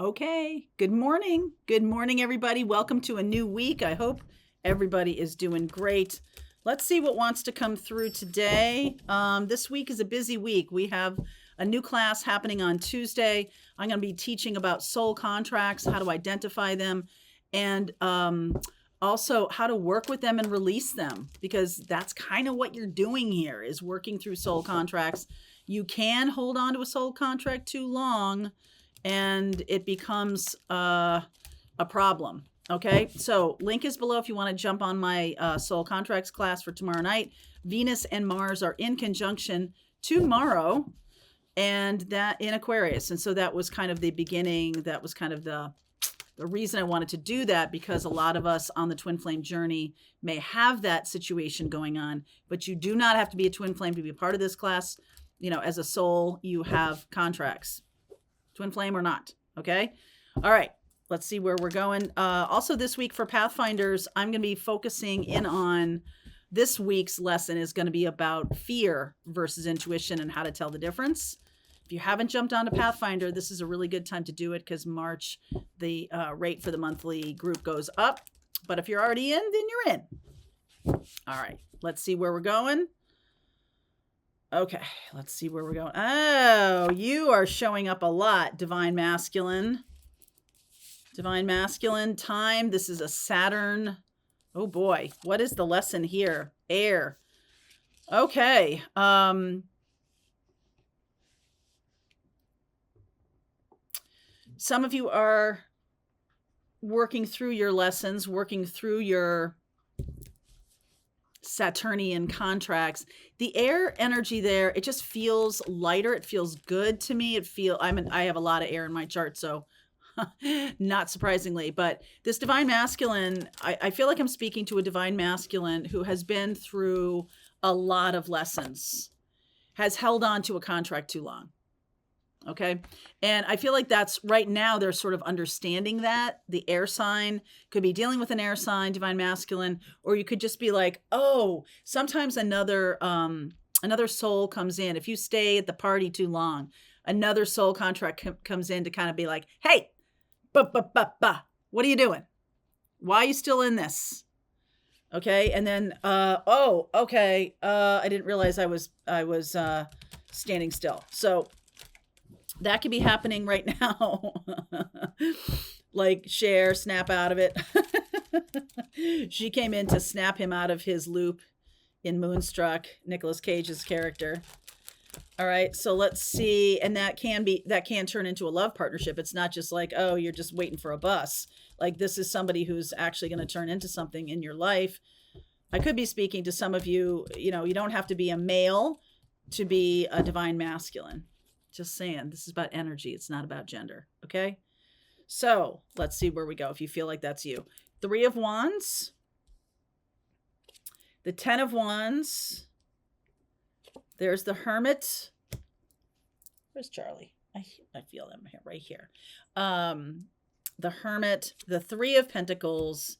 Okay. Good morning. Good morning, everybody. Welcome to a new week. I hope everybody is doing great. Let's see what wants to come through today. This week is a busy week. We have a new class happening on Tuesday. I'm going to be teaching about soul contracts, how to identify them, and also how to work with them and release them, because that's kind of what you're doing here, is working through soul contracts. You can hold on to a soul contract too long and it becomes a problem. Okay, so link is below if you want to jump on my soul contracts class for tomorrow night. Venus and Mars are in conjunction tomorrow, and that in Aquarius. And so that was kind of the beginning. That was kind of the reason I wanted to do that, because a lot of us on the twin flame journey may have that situation going on, but you do not have to be a twin flame to be a part of this class. You know, as a soul, you have contracts, twin flame or not. Okay. All right. Let's see where we're going. Also this week for Pathfinders, I'm going to be focusing in on this week's lesson is going to be about fear versus intuition and how to tell the difference. If you haven't jumped onto Pathfinder, this is a really good time to do it, because March, the rate for the monthly group goes up. But if you're already in, then you're in. All right. Let's see where we're going. Okay, let's see where we're going. Oh, you are showing up a lot, Divine Masculine. Divine Masculine time. This is a Saturn. Oh boy, what is the lesson here? Air. Okay. Some of you are working through your lessons, working through your Saturnian contracts. The air energy there, it just feels lighter. It feels good to me. I have a lot of air in my chart, so not surprisingly, but this Divine Masculine, I feel like I'm speaking to a Divine Masculine who has been through a lot of lessons, has held on to a contract too long. Okay. And I feel like that's right now they're sort of understanding that the air sign could be dealing with an air sign, Divine Masculine, or you could just be like, oh, sometimes another soul comes in. If you stay at the party too long, another soul contract comes in to kind of be like, hey, what are you doing? Why are you still in this? Okay. And then, okay. I didn't realize I was standing still. So that could be happening right now. Like share, snap out of it. She came in to snap him out of his loop in Moonstruck, Nicolas Cage's character. All right, so let's see. And that can turn into a love partnership. It's not just like, oh, you're just waiting for a bus. Like, this is somebody who's actually going to turn into something in your life. I could be speaking to some of you, you don't have to be a male to be a Divine Masculine. Just saying, this is about energy. It's not about gender. Okay. So let's see where we go. If you feel like that's you. 3 of Wands, the 10 of Wands. There's the Hermit. Where's Charlie? I feel them here, right here. The Hermit, the 3 of Pentacles,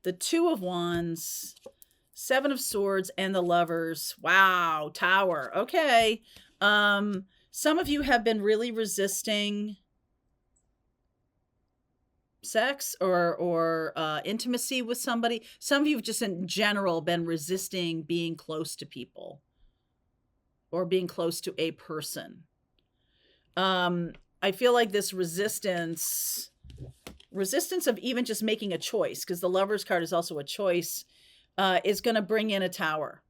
the 2 of Wands, 7 of Swords, and the Lovers. Wow. Tower. Okay. Some of you have been really resisting sex or intimacy with somebody. Some of you have just in general been resisting being close to people or being close to a person. I feel like this resistance of even just making a choice, because the Lover's card is also a choice, is going to bring in a Tower.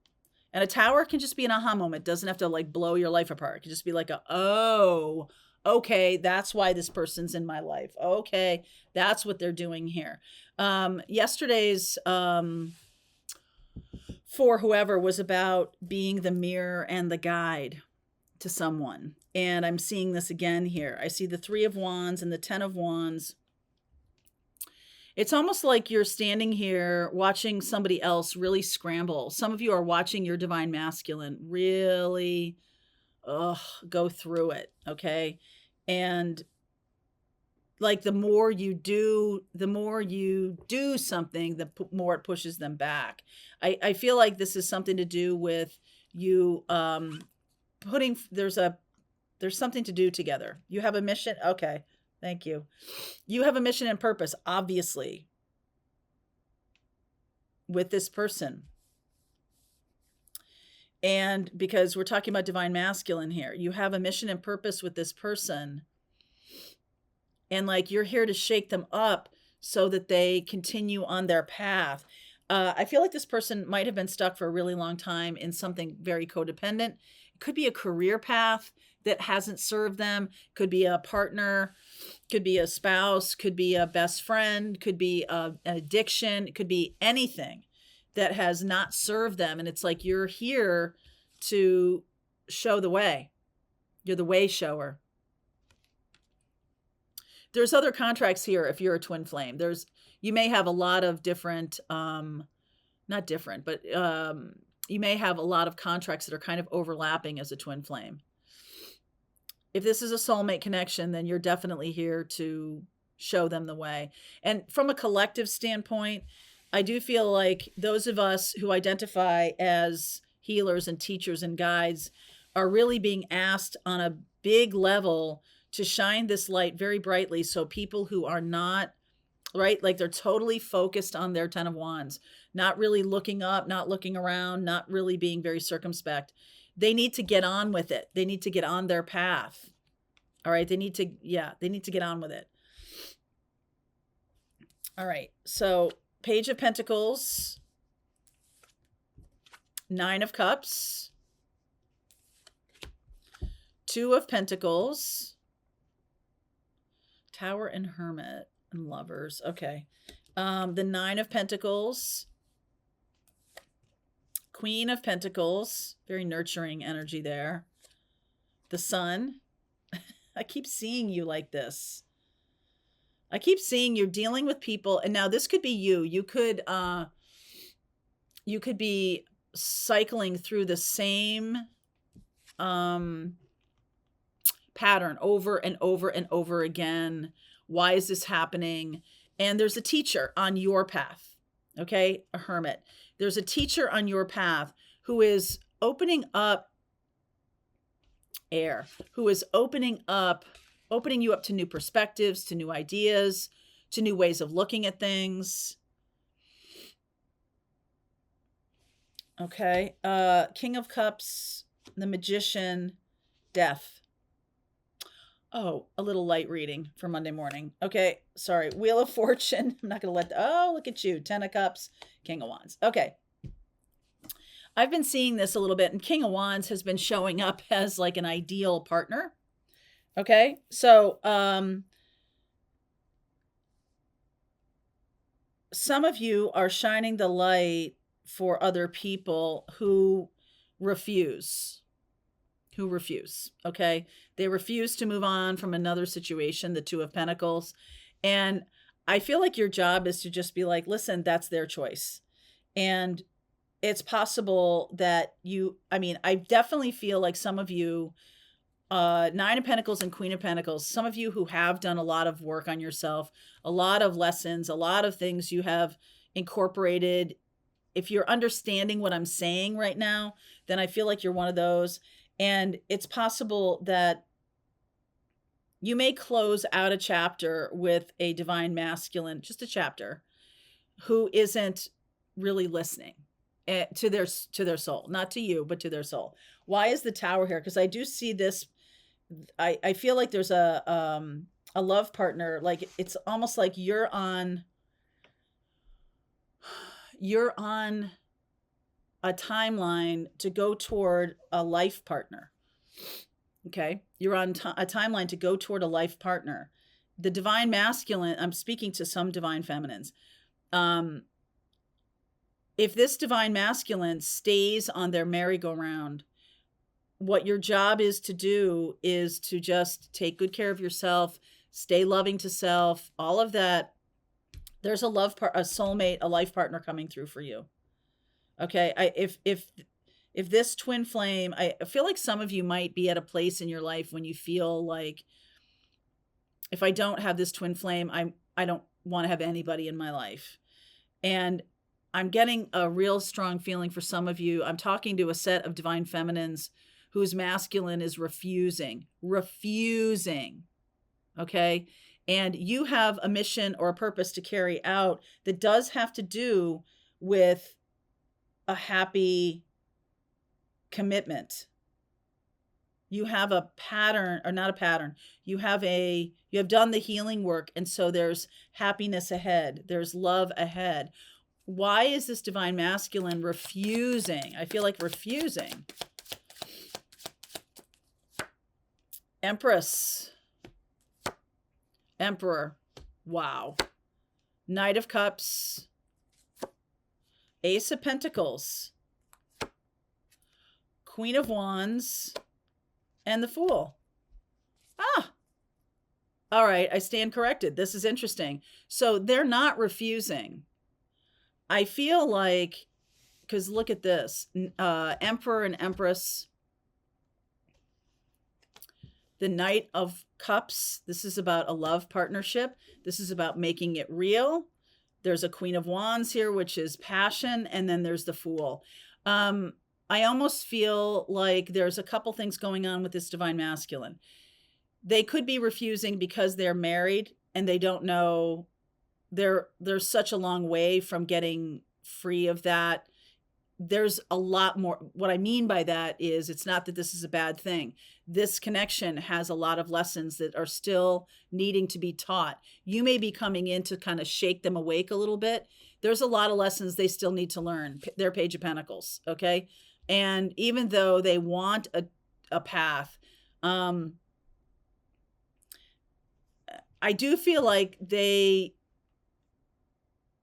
And a Tower can just be an aha moment. It doesn't have to like blow your life apart. It can just be like, oh, okay, that's why this person's in my life. Okay, that's what they're doing here. Yesterday's for whoever was about being the mirror and the guide to someone. And I'm seeing this again here. I see the 3 of Wands and the 10 of Wands. It's almost like you're standing here watching somebody else really scramble. Some of you are watching your Divine Masculine really go through it, okay? And like the more you do something, the more it pushes them back. I feel like this is something to do with you there's something to do together. You have a mission. Okay. Thank you. You have a mission and purpose, obviously, with this person. And because we're talking about divine masculine here, you have a mission and purpose with this person. And like you're here to shake them up so that they continue on their path. I feel like this person might have been stuck for a really long time in something very codependent. It could be a career path that hasn't served them, could be a partner, could be a spouse, could be a best friend, could be an addiction, it could be anything that has not served them. And it's like you're here to show the way. You're the way shower. There's other contracts here if you're a twin flame. You may have a lot of different, not different, but you may have a lot of contracts that are kind of overlapping as a twin flame. If this is a soulmate connection, then you're definitely here to show them the way. And from a collective standpoint, I do feel like those of us who identify as healers and teachers and guides are really being asked on a big level to shine this light very brightly, so people who are not, right, like they're totally focused on their 10 of Wands, not really looking up, not looking around, not really being very circumspect. They need to get on with it. They need to get on their path. All right. They need to get on with it. All right. So Page of Pentacles, 9 of Cups, 2 of Pentacles, Tower and Hermit and Lovers. Okay. The 9 of Pentacles, Queen of Pentacles, very nurturing energy there. The Sun. I keep seeing you like this. I keep seeing you're dealing with people, and now this could be you. You could be cycling through the same pattern over and over and over again. Why is this happening? And there's a teacher on your path. Okay, a hermit. There's a teacher on your path who is opening up air, who is opening you up to new perspectives, to new ideas, to new ways of looking at things. Okay. King of Cups, the Magician, Death. Oh, a little light reading for Monday morning. Okay. Sorry. Wheel of Fortune. I'm not going to look at you. 10 of Cups, King of Wands. Okay. I've been seeing this a little bit, and King of Wands has been showing up as like an ideal partner. Okay. So, some of you are shining the light for other people who refuse. Okay. They refuse to move on from another situation, the 2 of Pentacles. And I feel like your job is to just be like, listen, that's their choice. And it's possible that I definitely feel like some of you, 9 of Pentacles and Queen of Pentacles, some of you who have done a lot of work on yourself, a lot of lessons, a lot of things you have incorporated. If you're understanding what I'm saying right now, then I feel like you're one of those. And it's possible that you may close out a chapter with a divine masculine, just a chapter, who isn't really listening to their soul, not to you, but to their soul. Why is the Tower here? Because I do see this. I feel like there's a love partner. Like it's almost like you're on a timeline to go toward a life partner. Okay. You're on a timeline to go toward a life partner. The divine masculine, I'm speaking to some divine feminines. If this divine masculine stays on their merry-go-round, what your job is to do is to just take good care of yourself, stay loving to self, all of that. There's a soulmate, a life partner coming through for you. Okay. If this twin flame, I feel like some of you might be at a place in your life when you feel like, if I don't have this twin flame, I don't want to have anybody in my life. And I'm getting a real strong feeling for some of you. I'm talking to a set of divine feminines whose masculine is refusing. Okay. and you have a mission or a purpose to carry out that does have to do with a happy commitment. You have a pattern, or not a pattern. You have done the healing work, and so there's happiness ahead. There's love ahead. Why is this divine masculine refusing? I feel like refusing. Empress. Emperor. Wow. Knight of Cups. Ace of Pentacles. Queen of Wands. And the Fool. Ah. All right, I stand corrected. This is interesting. So they're not refusing. I feel like, because look at this, Emperor and Empress, the Knight of Cups. This is about a love partnership. This is about making it real. There's a Queen of Wands here, which is passion. And then there's the Fool. I almost feel like there's a couple things going on with this divine masculine. They could be refusing because they're married and they don't know, they're such a long way from getting free of that. There's a lot more. What I mean by that is, it's not that this is a bad thing. This connection has a lot of lessons that are still needing to be taught. You may be coming in to kind of shake them awake a little bit. There's a lot of lessons they still need to learn. Their Page of Pentacles, okay? And even though they want a path, I do feel like they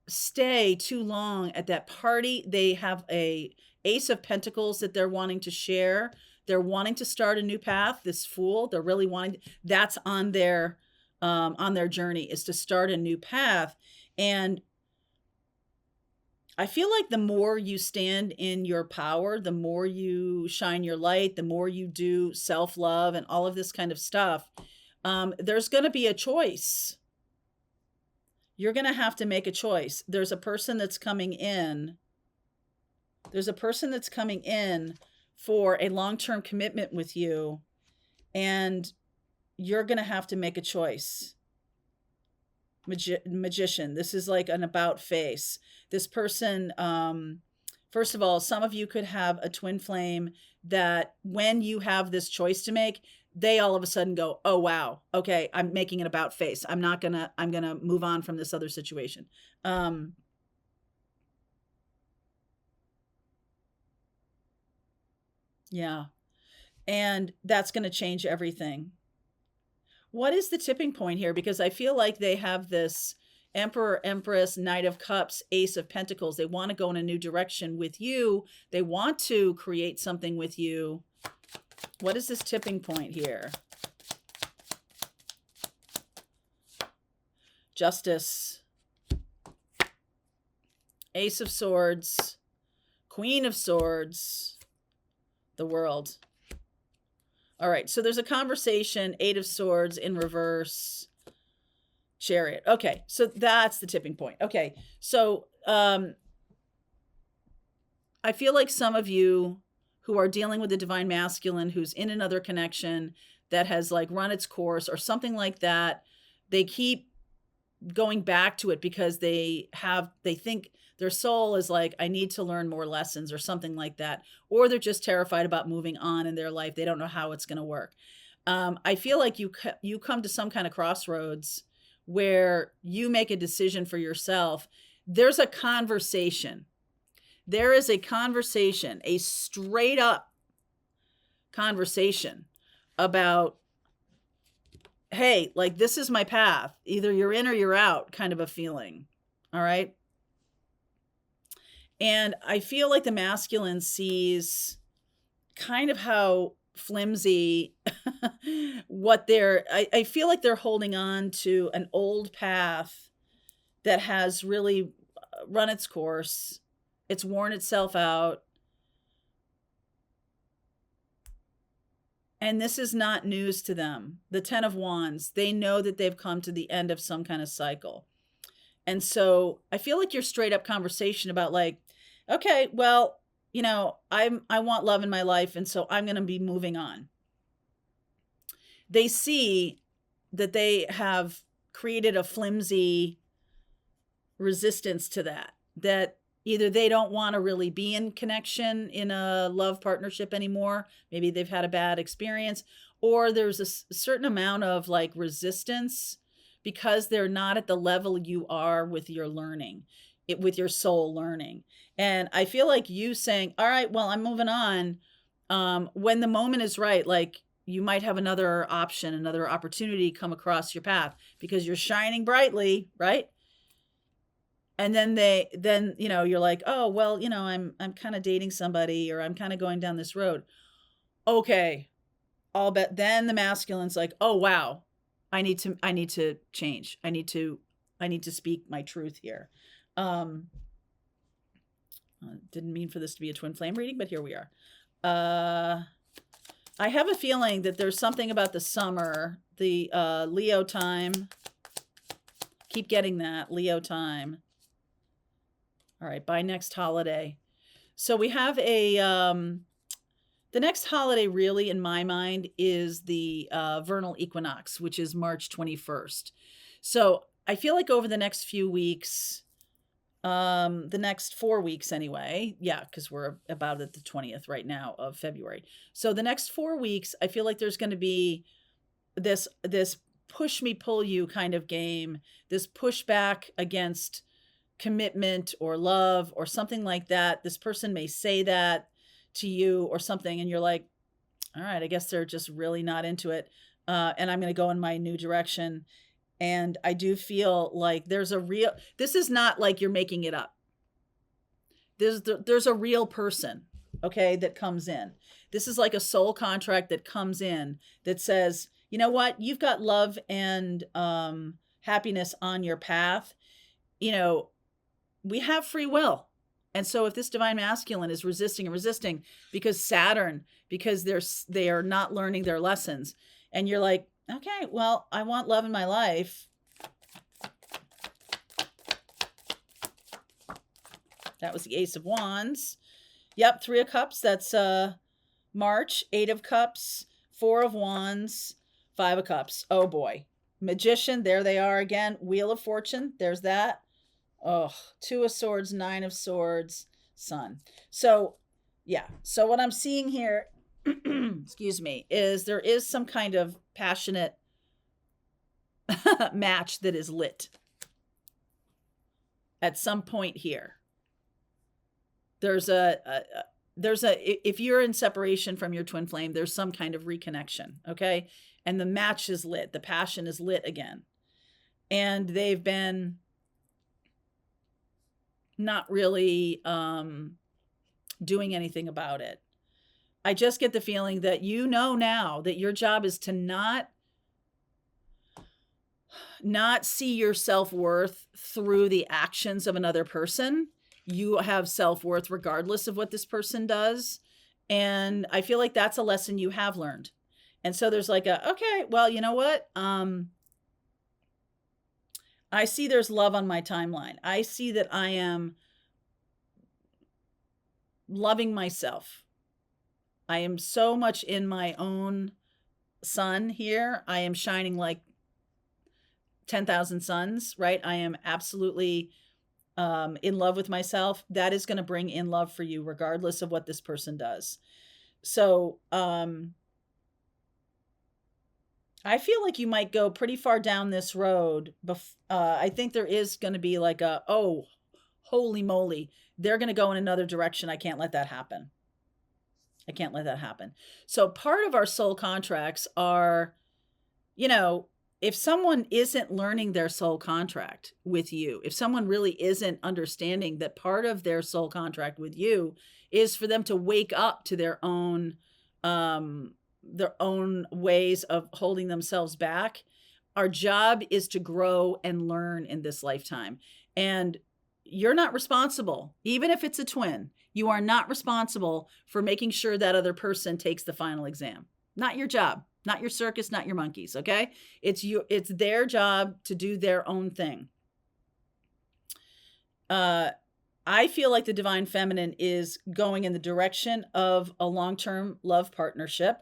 stay too long at that party. They have a Ace of Pentacles that they're wanting to share. They're wanting to start a new path. This Fool, they're really wanting, that's on their journey, is to start a new path. And I feel like the more you stand in your power, the more you shine your light, the more you do self-love and all of this kind of stuff, there's going to be a choice. You're going to have to make a choice. There's a person that's coming in. There's a person that's coming in for a long-term commitment with you, and you're going to have to make a choice. Magician. This is like an about face. This person, first of all, some of you could have a twin flame that when you have this choice to make, they all of a sudden go, oh, wow, okay, I'm making an about face. I'm going to move on from this other situation. Yeah. And that's going to change everything. What is the tipping point here? Because I feel like they have this Emperor, Empress, Knight of Cups, Ace of Pentacles. They want to go in a new direction with you. They want to create something with you. What is this tipping point here? Justice. Ace of Swords. Queen of Swords. The World. All right, so there's a conversation, Eight of Swords in reverse, Chariot. Okay, so that's the tipping point. Okay, so I feel like some of you who are dealing with the divine masculine, who's in another connection that has like run its course or something like that, they keep going back to it because they think their soul is like, I need to learn more lessons or something like that. Or they're just terrified about moving on in their life. They don't know how it's going to work. I feel like you come to some kind of crossroads where you make a decision for yourself. There's a conversation. There is a conversation, a straight up conversation about, hey, like, this is my path. Either you're in or you're out, kind of a feeling. All right. And I feel like the masculine sees kind of how flimsy I feel like they're holding on to an old path that has really run its course. It's worn itself out. And this is not news to them. The Ten of Wands, they know that they've come to the end of some kind of cycle. And so I feel like your straight up conversation about like, okay, well, you know, I want love in my life, and so I'm going to be moving on. They see that they have created a flimsy resistance to that either they don't want to really be in connection in a love partnership anymore. Maybe they've had a bad experience, or there's a certain amount of like resistance because they're not at the level you are with your learning, with your soul learning. And I feel like you saying, all right, well, I'm moving on. When the moment is right, like you might have another option, another opportunity come across your path because you're shining brightly, right? And then you're like, oh, well, I'm kind of dating somebody, or I'm kind of going down this road. Okay. I'll bet then the masculine's like, oh, wow, I need to change. I need to speak my truth here. Didn't mean for this to be a twin flame reading, but here we are. I have a feeling that there's something about the summer, the Leo time. Keep getting that Leo time. All right, by next holiday. So we have the next holiday really in my mind is the vernal equinox, which is March 21st. So I feel like over the next few weeks, the next 4 weeks anyway, yeah, because we're about at the 20th right now of February. So the next 4 weeks, I feel like there's going to be this push me, pull you kind of game, this pushback against commitment or love or something like that. This person may say that to you or something, and you're like, all right, I guess they're just really not into it. And I'm going to go in my new direction. And I do feel like this is not like you're making it up. There's a real person, okay, that comes in. This is like a soul contract that comes in that says, you know what, you've got love and happiness on your path. We have free will. And so if this divine masculine is resisting because Saturn, because they are not learning their lessons, and you're like, okay, well, I want love in my life. That was the Ace of Wands. Yep, 3 of Cups. That's March. 8 of Cups, 4 of Wands, 5 of Cups. Oh boy. Magician, there they are again. Wheel of Fortune, there's that. Oh, 2 of Swords, 9 of Swords, Sun. So, yeah. So what I'm seeing here, excuse me, is there is some kind of passionate match that is lit at some point here. There's if you're in separation from your twin flame, there's some kind of reconnection, okay? And the match is lit. The passion is lit again. And they've been not really doing anything about it. I just get the feeling that now that your job is to not see your self-worth through the actions of another person. You have self-worth regardless of what this person does. And I feel like that's a lesson you have learned. And so there's like okay, well, you know what? I see there's love on my timeline. I see that I am loving myself. I am so much in my own sun here. I am shining like 10,000 suns, right? I am absolutely in love with myself. That is going to bring in love for you regardless of what this person does. So I feel like you might go pretty far down this road. I think there is going to be like oh, holy moly, they're going to go in another direction. I can't let that happen. I can't let that happen. So part of our soul contracts are, if someone isn't learning their soul contract with you, if someone really isn't understanding that part of their soul contract with you is for them to wake up to their own ways of holding themselves back, our job is to grow and learn in this lifetime. And you're not responsible, even if it's a twin, you are not responsible for making sure that other person takes the final exam. Not your job. Not your circus, not your monkeys, okay? It's their job to do their own thing. I feel like the divine feminine is going in the direction of a long-term love partnership.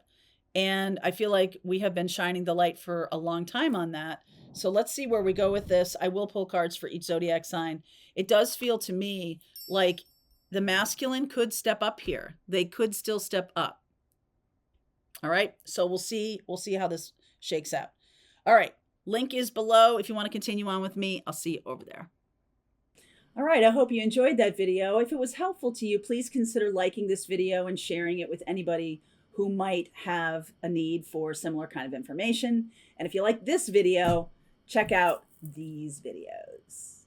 And I feel like we have been shining the light for a long time on that. So let's see where we go with this. I will pull cards for each zodiac sign. It does feel to me like the masculine could step up here. They could still step up. All right. So we'll see how this shakes out. All right. Link is below. If you want to continue on with me, I'll see you over there. All right, I hope you enjoyed that video. If it was helpful to you, please consider liking this video and sharing it with anybody who might have a need for similar kind of information. And if you like this video, check out these videos.